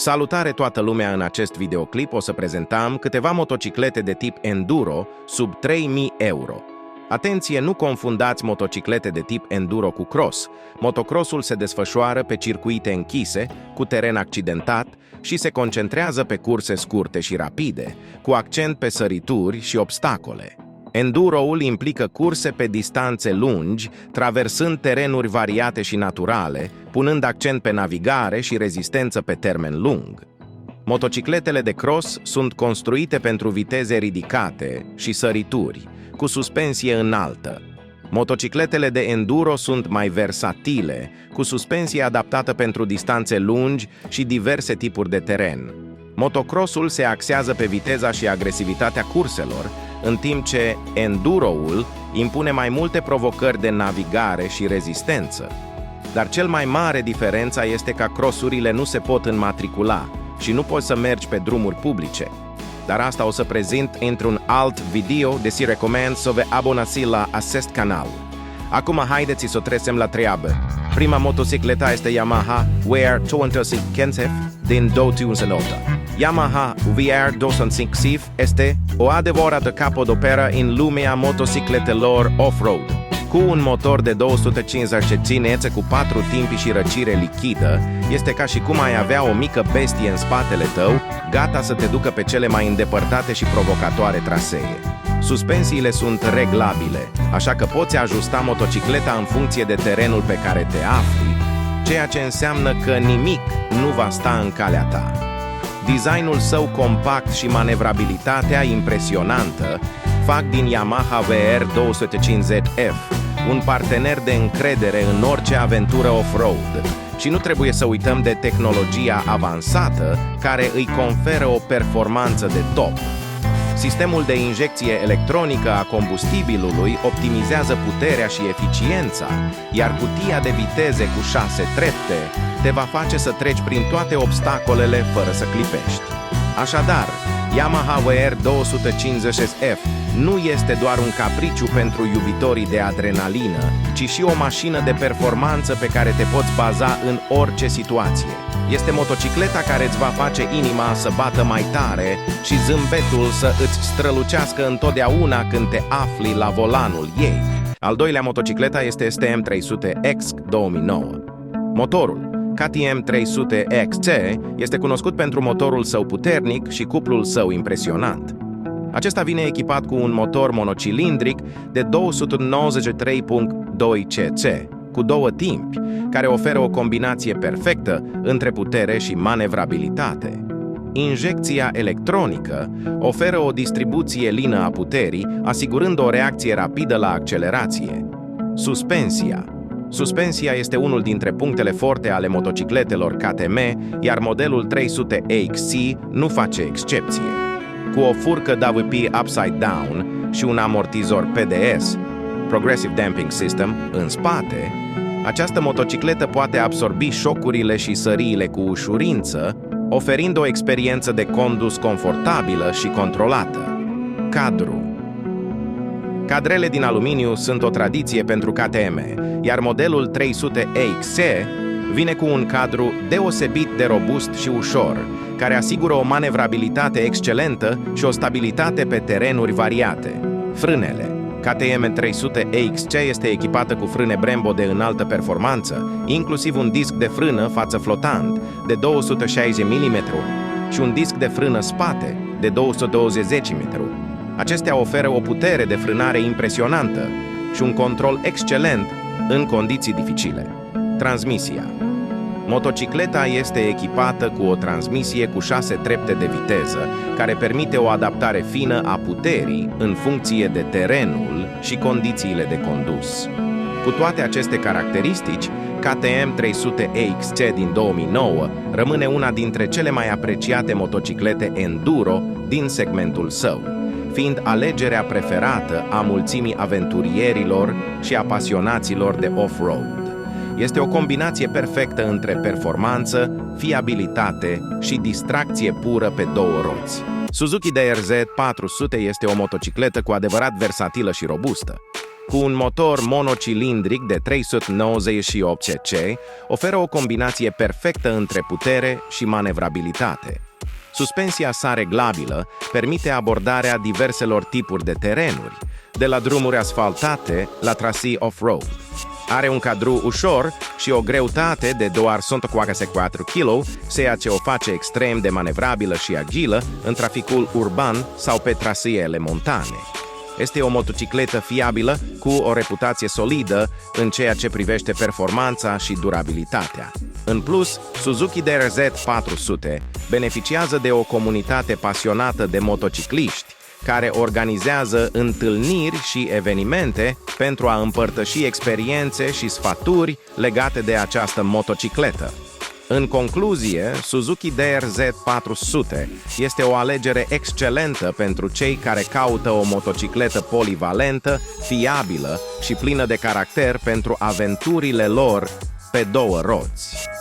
Salutare toată lumea, în acest videoclip o să prezentăm câteva motociclete de tip Enduro sub 3000 euro. Atenție, nu confundați motociclete de tip Enduro cu cross. Motocrossul se desfășoară pe circuite închise, cu teren accidentat și se concentrează pe curse scurte și rapide, cu accent pe sărituri și obstacole. Enduro-ul implică curse pe distanțe lungi, traversând terenuri variate și naturale, punând accent pe navigare și rezistență pe termen lung. Motocicletele de cross sunt construite pentru viteze ridicate și sărituri, cu suspensie înaltă. Motocicletele de enduro sunt mai versatile, cu suspensie adaptată pentru distanțe lungi și diverse tipuri de teren. Motocrossul se axează pe viteza și agresivitatea curselor, în timp ce enduro-ul impune mai multe provocări de navigare și rezistență. Dar cel mai mare diferența este că crossurile nu se pot înmatricula și nu poți să mergi pe drumuri publice. Dar asta o să prezint într-un alt video, deci recomand să vă abonați la acest canal. Acum haideți să trecem la treabă. Prima motocicletă este Yamaha VR250 din 2008. Yamaha VR250 este o adevărată capodoperă în lumea motocicletelor off-road. Cu un motor de 250 ținețe cu 4 timpi și răcire lichidă, este ca și cum ai avea o mică bestie în spatele tău, gata să te ducă pe cele mai îndepărtate și provocatoare trasee. Suspensiile sunt reglabile, așa că poți ajusta motocicleta în funcție de terenul pe care te afli, ceea ce înseamnă că nimic nu va sta în calea ta. Designul său compact și manevrabilitatea impresionantă fac din Yamaha VR250F un partener de încredere în orice aventură off-road. Și nu trebuie să uităm de tehnologia avansată care îi conferă o performanță de top. Sistemul de injecție electronică a combustibilului optimizează puterea și eficiența, iar cutia de viteze cu 6 trepte te va face să treci prin toate obstacolele fără să clipești. Așadar, Yamaha VR250F nu este doar un capriciu pentru iubitorii de adrenalină, ci și o mașină de performanță pe care te poți baza în orice situație. Este motocicleta care îți va face inima să bată mai tare și zâmbetul să îți strălucească întotdeauna când te afli la volanul ei. Al doilea motocicleta este STM 300X 2009. Motorul KTM 300XC este cunoscut pentru motorul său puternic și cuplul său impresionant. Acesta vine echipat cu un motor monocilindric de 293.2 cc, cu 2 timpi, care oferă o combinație perfectă între putere și manevrabilitate. Injecția electronică oferă o distribuție lină a puterii, asigurând o reacție rapidă la accelerație. Suspensia este unul dintre punctele forte ale motocicletelor KTM, iar modelul 300XC nu face excepție. Cu o furcă WP Upside Down și un amortizor PDS, Progressive Damping System, în spate, această motocicletă poate absorbi șocurile și săriile cu ușurință, oferind o experiență de condus confortabilă și controlată. Cadru. Cadrele din aluminiu sunt o tradiție pentru KTM, iar modelul 300XC vine cu un cadru deosebit de robust și ușor, care asigură o manevrabilitate excelentă și o stabilitate pe terenuri variate. Frânele. KTM 300XC este echipată cu frâne Brembo de înaltă performanță, inclusiv un disc de frână față flotant de 260 mm și un disc de frână spate de 220 mm. Acestea oferă o putere de frânare impresionantă și un control excelent în condiții dificile. Transmisia. Motocicleta este echipată cu o transmisie cu 6 trepte de viteză, care permite o adaptare fină a puterii în funcție de terenul și condițiile de condus. Cu toate aceste caracteristici, KTM 300XC din 2009 rămâne una dintre cele mai apreciate motociclete enduro din segmentul său, fiind alegerea preferată a mulțimii aventurierilor și apasionaților de off-road. Este o combinație perfectă între performanță, fiabilitate și distracție pură pe 2 roți. Suzuki DRZ 400 este o motocicletă cu adevărat versatilă și robustă. cu un motor monocilindric de 398 cc, oferă o combinație perfectă între putere și manevrabilitate. Suspensia sa reglabilă permite abordarea diverselor tipuri de terenuri, de la drumuri asfaltate la trasee off-road. Are un cadru ușor și o greutate de doar 144 kg, ceea ce o face extrem de manevrabilă și agilă în traficul urban sau pe traseele montane. Este o motocicletă fiabilă cu o reputație solidă în ceea ce privește performanța și durabilitatea. În plus, Suzuki DRZ 400 beneficiază de o comunitate pasionată de motocicliști care organizează întâlniri și evenimente pentru a împărtăși experiențe și sfaturi legate de această motocicletă. În concluzie, Suzuki DRZ 400 este o alegere excelentă pentru cei care caută o motocicletă polivalentă, fiabilă și plină de caracter pentru aventurile lor pe două roți.